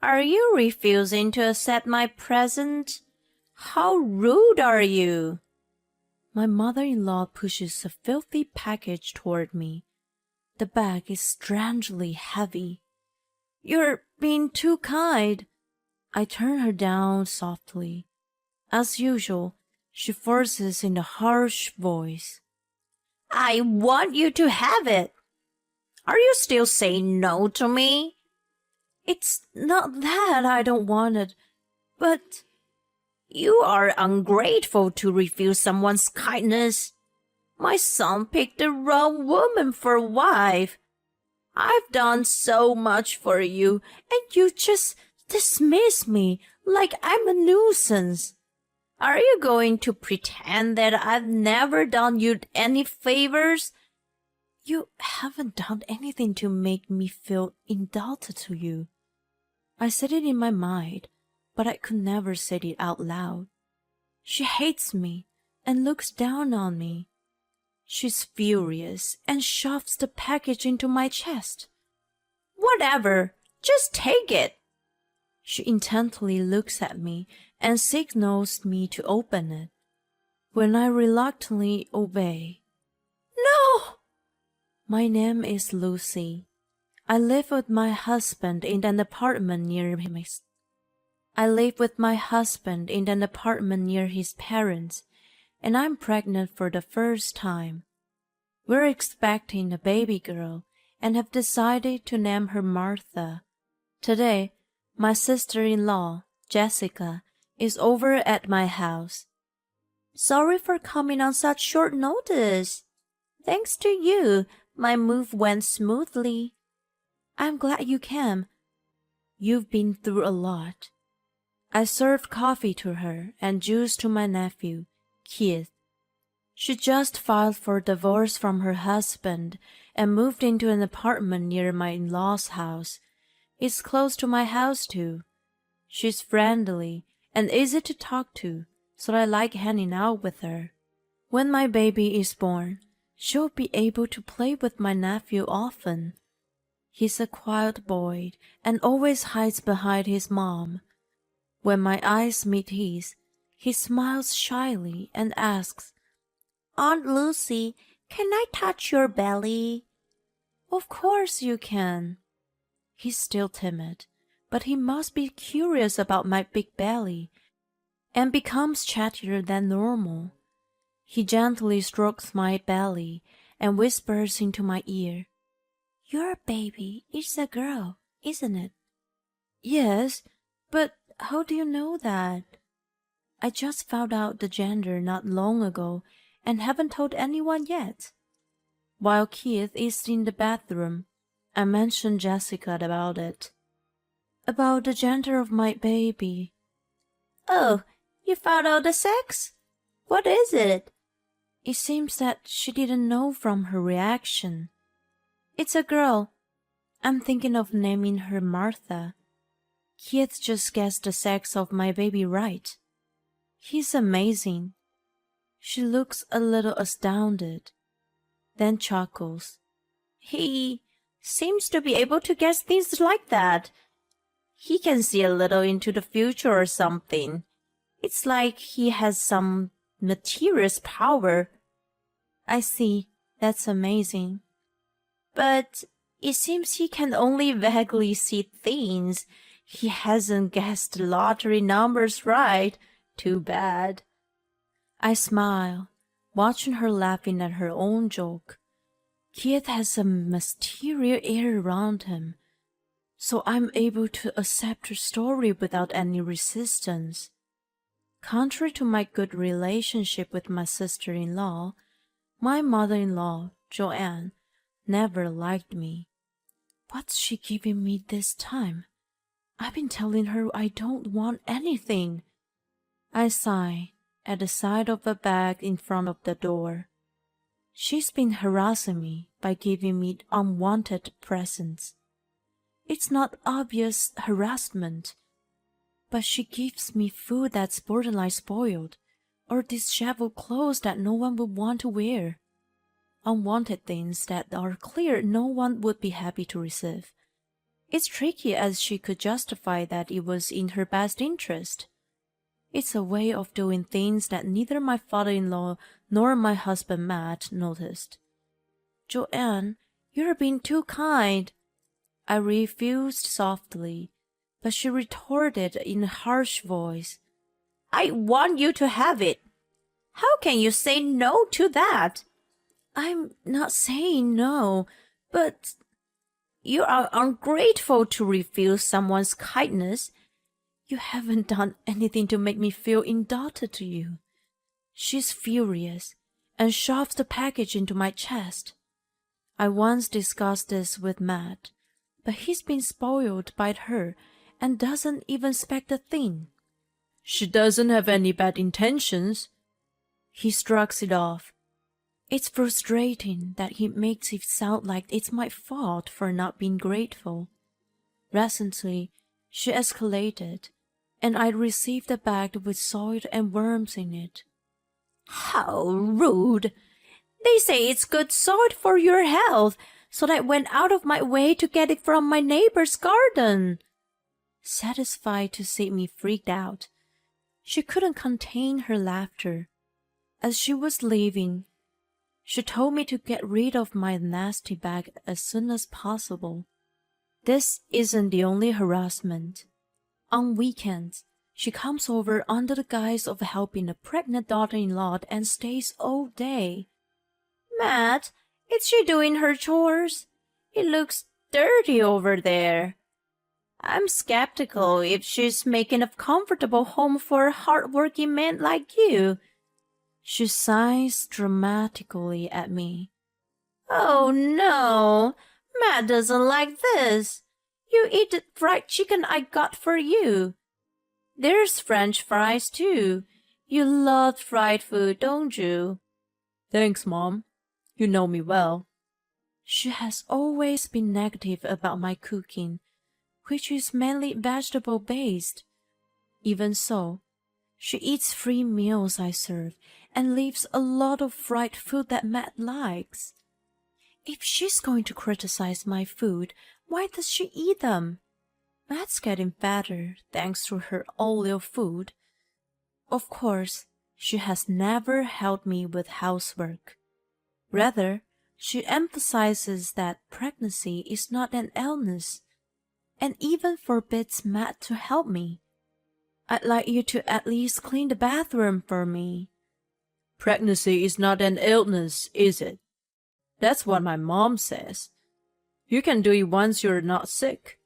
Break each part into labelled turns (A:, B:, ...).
A: Are you refusing to accept my present? How rude are you? My mother-in-law pushes a filthy package toward me. The bag is strangely heavy. You're being too kind. I turn her down softly. As usual, she forces in a harsh voice. I want you to have it. Are you still saying no to me? It's not that I don't want it, but you are ungrateful to refuse someone's kindness. My son picked the wrong woman for wife. I've done so much for you, and you just dismiss me like I'm a nuisance. Are you going to pretend that I've never done you any favors? You haven't done anything to make me feel indebted to you. I said it in my mind, but I could never say it out loud. She hates me and looks down on me. She's furious and shoves the package into my chest. Whatever, just take it. She intently looks at me and signals me to open it. When I reluctantly obey. No! My name is Lucy. I live with my husband in an apartment near his parents, and I'm pregnant for the first time. We're expecting a baby girl and have decided to name her Martha. Today, my sister-in-law, Jessica, is over at my house. Sorry for coming on such short notice. Thanks to you, my move went smoothly. I'm glad you came. You've been through a lot. I served coffee to her and juice to my nephew, Keith. She just filed for divorce from her husband and moved into an apartment near my in-laws' house. It's close to my house, too. She's friendly and easy to talk to, so I like hanging out with her. When my baby is born, she'll be able to play with my nephew often. He's a quiet boy and always hides behind his mom. When my eyes meet his, he smiles shyly and asks, Aunt Lucy, can I touch your belly? Of course you can. He's still timid, but he must be curious about my big belly, and becomes chattier than normal. He gently strokes my belly and whispers into my ear, Your baby is a girl, isn't it? Yes, but how do you know that? I just found out the gender not long ago and haven't told anyone yet. While Keith is in the bathroom, I mentioned Jessica about it. About the gender of my baby. Oh, you found out the sex? What is it? It seems that she didn't know from her reaction. It's a girl. I'm thinking of naming her Martha. Keith just guessed the sex of my baby right. He's amazing. She looks a little astounded, then chuckles. He seems to be able to guess things like that. He can see a little into the future or something. It's like he has some mysterious power. I see. That's amazing. But it seems he can only vaguely see things. He hasn't guessed the lottery numbers right. Too bad. I smile, watching her laughing at her own joke. Keith has a mysterious air around him, so I'm able to accept her story without any resistance. Contrary to my good relationship with my sister-in-law, my mother-in-law, Joanne, never liked me. What's she giving me this time? I've been telling her I don't want anything. I sigh at the sight of a bag in front of the door. She's been harassing me by giving me unwanted presents. It's not obvious harassment, but she gives me food that's borderline spoiled, or disheveled clothes that no one would want to wear. Unwanted things that are clear no one would be happy to receive. It's tricky as she could justify that it was in her best interest. It's a way of doing things that neither my father-in-law nor my husband Matt noticed. Joanne, you're being too kind. I refused softly, but she retorted in a harsh voice. I want you to have it. How can you say no to that? I'm not saying no, but you are ungrateful to refuse someone's kindness. You haven't done anything to make me feel indebted to you. She's furious and shoves the package into my chest. I once discussed this with Matt, but he's been spoiled by her and doesn't even expect a thing. She doesn't have any bad intentions. He shrugs it off. It's frustrating that he makes it sound like it's my fault for not being grateful. Recently, she escalated, and I received a bag with soil and worms in it. How rude! They say it's good soil for your health, so I went out of my way to get it from my neighbor's garden. Satisfied to see me freaked out, she couldn't contain her laughter. As she was leaving, she told me to get rid of my nasty bag as soon as possible. This isn't the only harassment. On weekends, she comes over under the guise of helping a pregnant daughter-in-law and stays all day. Matt, is she doing her chores? It looks dirty over there. I'm skeptical if she's making a comfortable home for a hard-working man like you. She sighs dramatically at me. Oh no, Matt doesn't like this. You eat the fried chicken I got for you. There's French fries too. You love fried food, don't you? Thanks, Mom. You know me well. She has always been negative about my cooking, which is mainly vegetable-based. Even so, she eats 3 meals I serve and leaves a lot of fried food that Matt likes. If she's going to criticize my food, why does she eat them? Matt's getting fatter thanks to her all-meal food. Of course, she has never helped me with housework. Rather, she emphasizes that pregnancy is not an illness, and even forbids Matt to help me. I'd like you to at least clean the bathroom for me. Pregnancy is not an illness, is it? That's what my mom says. You can do it once you're not sick.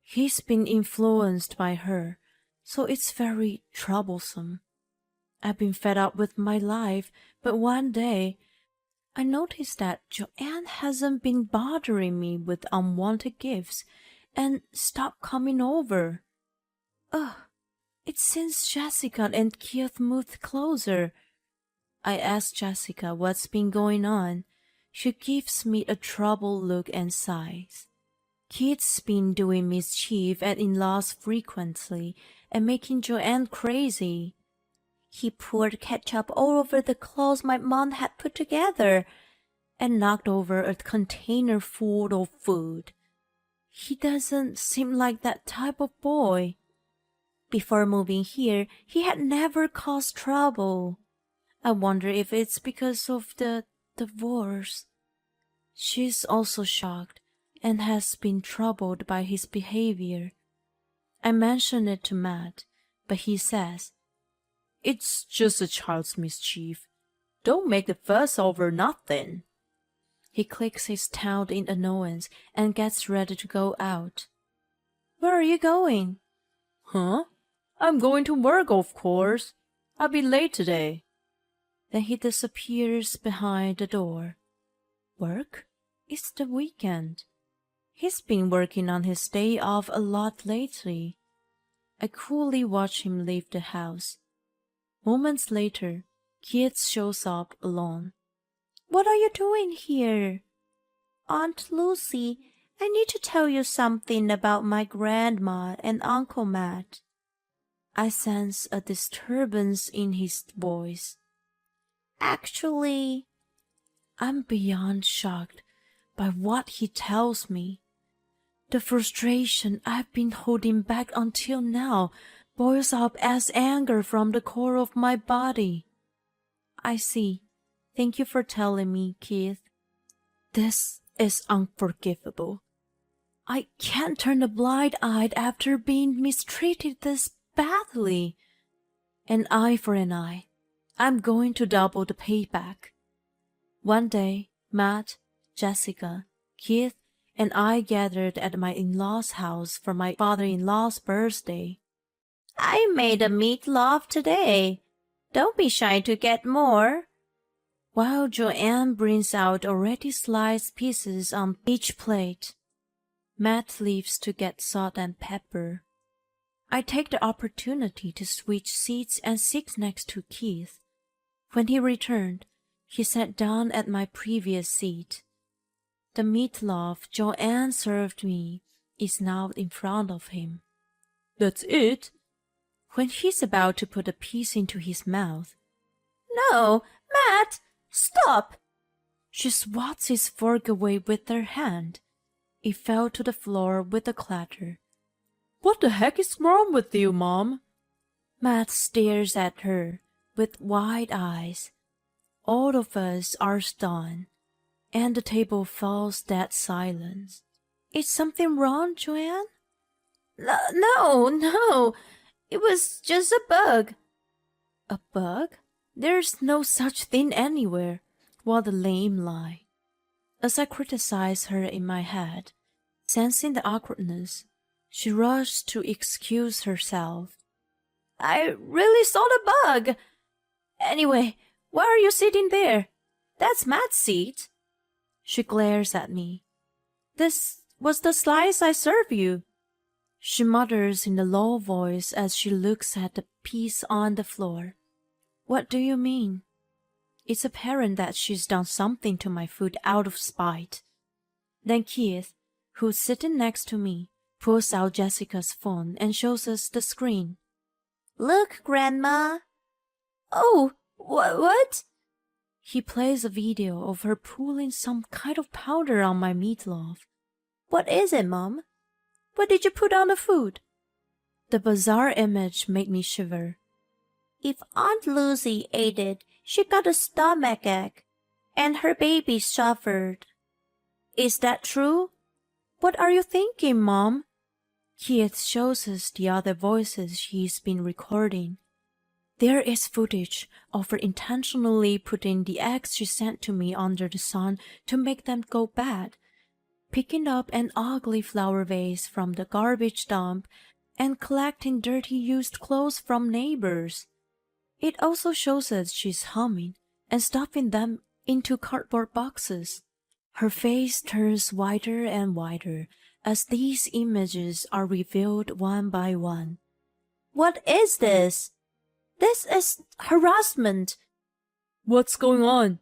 A: He's been influenced by her, so it's very troublesome. I've been fed up with my life, but one day I noticed that Joanne hasn't been bothering me with unwanted gifts and stopped coming over. Ugh, it's since Jessica and Keith moved closer. I asked Jessica what's been going on. She gives me a troubled look and sighs. Keith's been doing mischief at in-laws frequently and making Joanne crazy. He poured ketchup all over the clothes my mom had put together and knocked over a container full of food. He doesn't seem like that type of boy. Before moving here, he had never caused trouble. I wonder if it's because of the divorce. She's also shocked and has been troubled by his behavior. I mention it to Matt, but he says, It's just a child's mischief. Don't make a fuss over nothing. He clicks his tongue in annoyance and gets ready to go out. Where are you going? Huh? I'm going to work, of course. I'll be late today. Then he disappears behind the door. Work? It's the weekend. He's been working on his day off a lot lately. I coolly watch him leave the house. Moments later, Keith shows up alone. What are you doing here? Aunt Lucy, I need to tell you something about my grandma and Uncle Matt. I sense a disturbance in his voice. Actually, I'm beyond shocked by what he tells me. The frustration I've been holding back until now boils up as anger from the core of my body. I see. Thank you for telling me, Keith. This is unforgivable. I can't turn a blind eye after being mistreated this badly. An eye for an eye. I'm going to double the payback. One day, Matt, Jessica, Keith, and I gathered at my in-laws' house for my father-in-law's birthday. I made a meatloaf today. Don't be shy to get more. While Joanne brings out already sliced pieces on each plate, Matt leaves to get salt and pepper. I take the opportunity to switch seats and sit next to Keith. When he returned, he sat down at my previous seat. The meatloaf Joanne served me is now in front of him. That's it? When he's about to put a piece into his mouth. No, Matt, stop! She swats his fork away with her hand. It fell to the floor with a clatter. What the heck is wrong with you, Mom? Matt stares at her with wide eyes. All of us are stunned, and the table falls dead silence. Is something wrong, Joanne? No. It was just a bug. A bug? There's no such thing anywhere. What a lame lie. As I criticize her in my head, sensing the awkwardness, she rushed to excuse herself. I really saw the bug. Anyway, why are you sitting there? That's Matt's seat. She glares at me. This was the slice I served you. She mutters in a low voice as she looks at the piece on the floor. What do you mean? It's apparent that she's done something to my food out of spite. Then Keith, who's sitting next to me, pulls out Jessica's phone and shows us the screen. Look, Grandma. Oh, what? He plays a video of her pulling some kind of powder on my meatloaf. What is it, Mom? What did you put on the food? The bizarre image made me shiver. If Aunt Lucy ate it, she got a stomachache, and her baby suffered. Is that true? What are you thinking, Mom? Keith shows us the other voices he's been recording. There is footage of her intentionally putting the eggs she sent to me under the sun to make them go bad, picking up an ugly flower vase from the garbage dump, and collecting dirty used clothes from neighbors. It also shows us she's humming and stuffing them into cardboard boxes. Her face turns whiter and whiter as these images are revealed one by one. What is this? This is harassment. What's going on?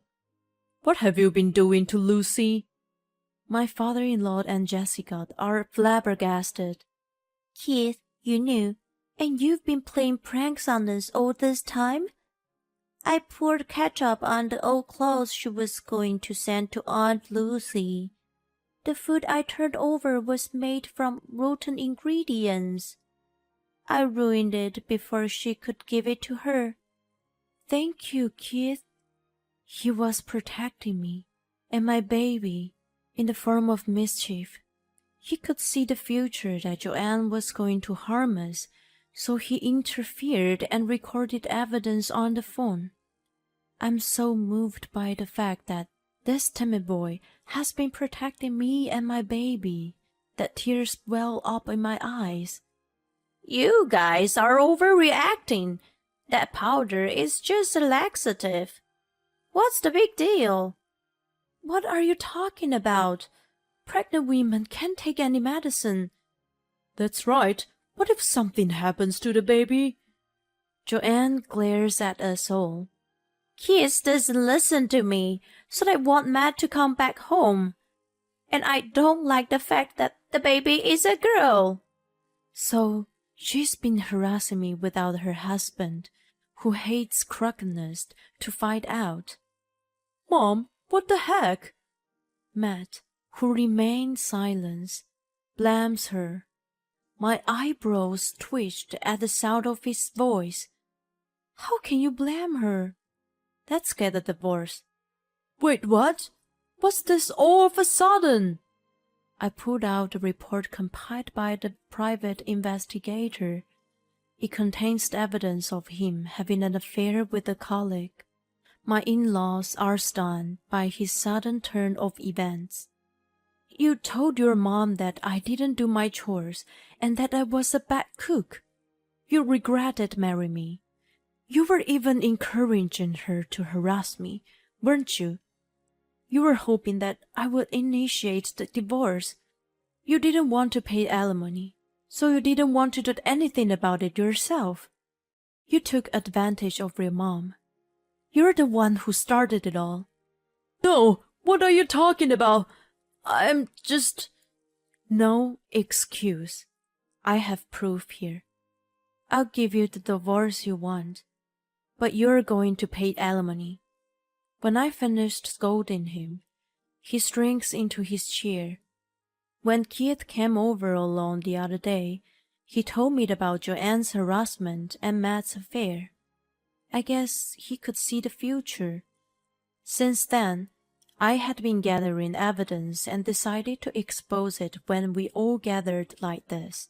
A: What have you been doing to Lucy? My father-in-law and Jessica are flabbergasted. Keith, you knew, and you've been playing pranks on us all this time? I poured ketchup on the old clothes she was going to send to Aunt Lucy. The food I turned over was made from rotten ingredients. I ruined it before she could give it to her. Thank you, Keith. He was protecting me and my baby in the form of mischief. He could see the future that Joanne was going to harm us, so he interfered and recorded evidence on the phone. I'm so moved by the fact that this timid boy has been protecting me and my baby that tears well up in my eyes. You guys are overreacting. That powder is just a laxative. What's the big deal? What are you talking about? Pregnant women can't take any medicine. That's right. What if something happens to the baby? Joanne glares at us all. Keith doesn't listen to me, so I want Matt to come back home. And I don't like the fact that the baby is a girl. So she's been harassing me without her husband, who hates crookedness, to find out. Mom, what the heck? Matt, who remained silent, blames her. My eyebrows twitched at the sound of his voice. How can you blame her? Let's get a divorce. Wait, what? What's this all of a sudden? I pulled out the report compiled by the private investigator. It contains evidence of him having an affair with a colleague. My in-laws are stunned by his sudden turn of events. You told your mom that I didn't do my chores and that I was a bad cook. You regretted marrying me. You were even encouraging her to harass me, weren't you? You were hoping that I would initiate the divorce. You didn't want to pay alimony, so you didn't want to do anything about it yourself. You took advantage of your mom. You're the one who started it all. No, what are you talking about? I'm just... No excuse. I have proof here. I'll give you the divorce you want, but you're going to pay alimony. When I finished scolding him, he shrinks into his chair. When Keith came over alone the other day, he told me about Joanne's harassment and Matt's affair. I guess he could see the future. Since then, I had been gathering evidence and decided to expose it when we all gathered like this.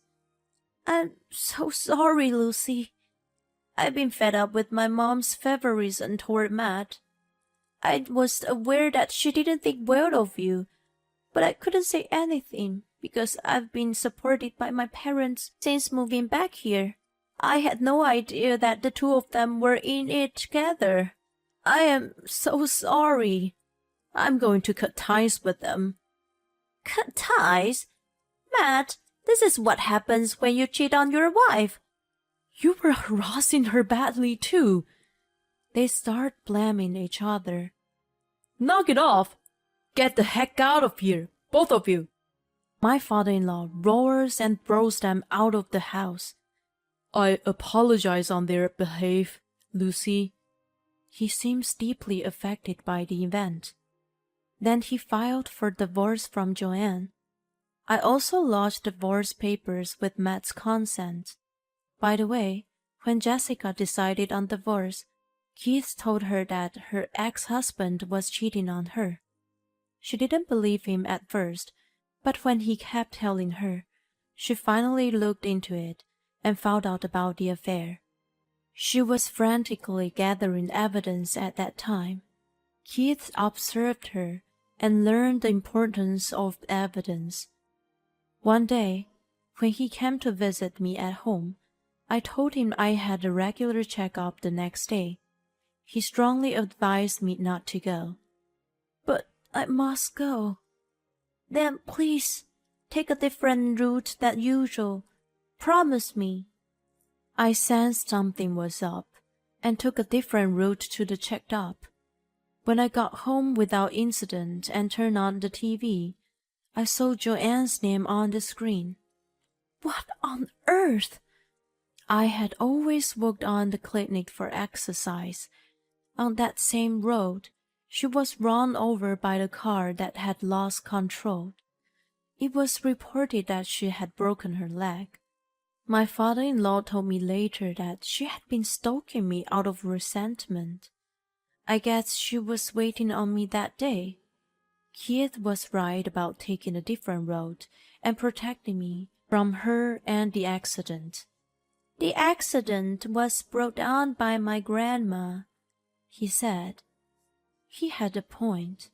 A: I'm so sorry, Lucy. I've been fed up with my mom's favorism toward Matt. I was aware that she didn't think well of you, but I couldn't say anything because I've been supported by my parents since moving back here. I had no idea that the two of them were in it together. I am so sorry. I'm going to cut ties with them. Cut ties? Matt, this is what happens when you cheat on your wife. You were harassing her badly too. They start blaming each other. Knock it off! Get the heck out of here, both of you! My father-in-law roars and throws them out of the house. I apologize on their behalf, Lucy. He seems deeply affected by the event. Then he filed for divorce from Joanne. I also lodged divorce papers with Matt's consent. By the way, when Jessica decided on divorce, Keith told her that her ex-husband was cheating on her. She didn't believe him at first, but when he kept telling her, she finally looked into it and found out about the affair. She was frantically gathering evidence at that time. Keith observed her and learned the importance of evidence. One day, when he came to visit me at home, I told him I had a regular checkup the next day. He strongly advised me not to go. But I must go. Then please, take a different route than usual. Promise me. I sensed something was up, and took a different route to the checkup. When I got home without incident and turned on the TV, I saw Joanne's name on the screen. What on earth? I had always walked on the clinic for exercise. On that same road, she was run over by the car that had lost control. It was reported that she had broken her leg. My father-in-law told me later that she had been stalking me out of resentment. I guess she was waiting on me that day. Keith was right about taking a different road and protecting me from her and the accident. The accident was brought on by my grandma, he said. He had a point.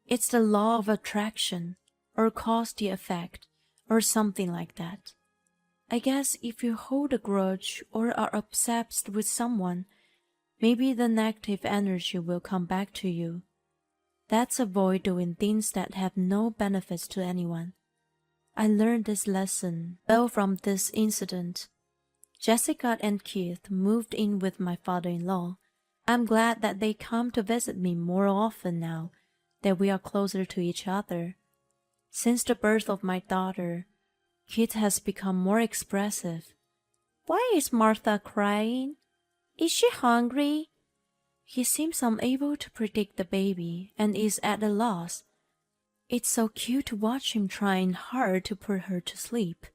A: It's the law of attraction, or cause the effect, or something like that. I guess if you hold a grudge or are obsessed with someone, maybe the negative energy will come back to you. Let's avoid doing things that have no benefits to anyone. I learned this lesson well from this incident. Jessica and Keith moved in with my father-in-law. I'm glad that they come to visit me more often now that we are closer to each other. Since the birth of my daughter, Keith has become more expressive. Why is Martha crying? Is she hungry? He seems unable to predict the baby and is at a loss. It's so cute to watch him trying hard to put her to sleep.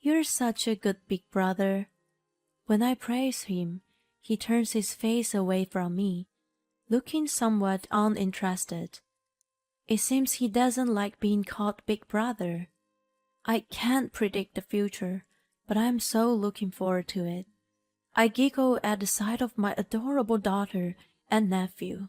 A: You're such a good big brother. When I praise him, he turns his face away from me, looking somewhat uninterested. It seems he doesn't like being called big brother. I can't predict the future, but I'm so looking forward to it. I giggle at the sight of my adorable daughter and nephew.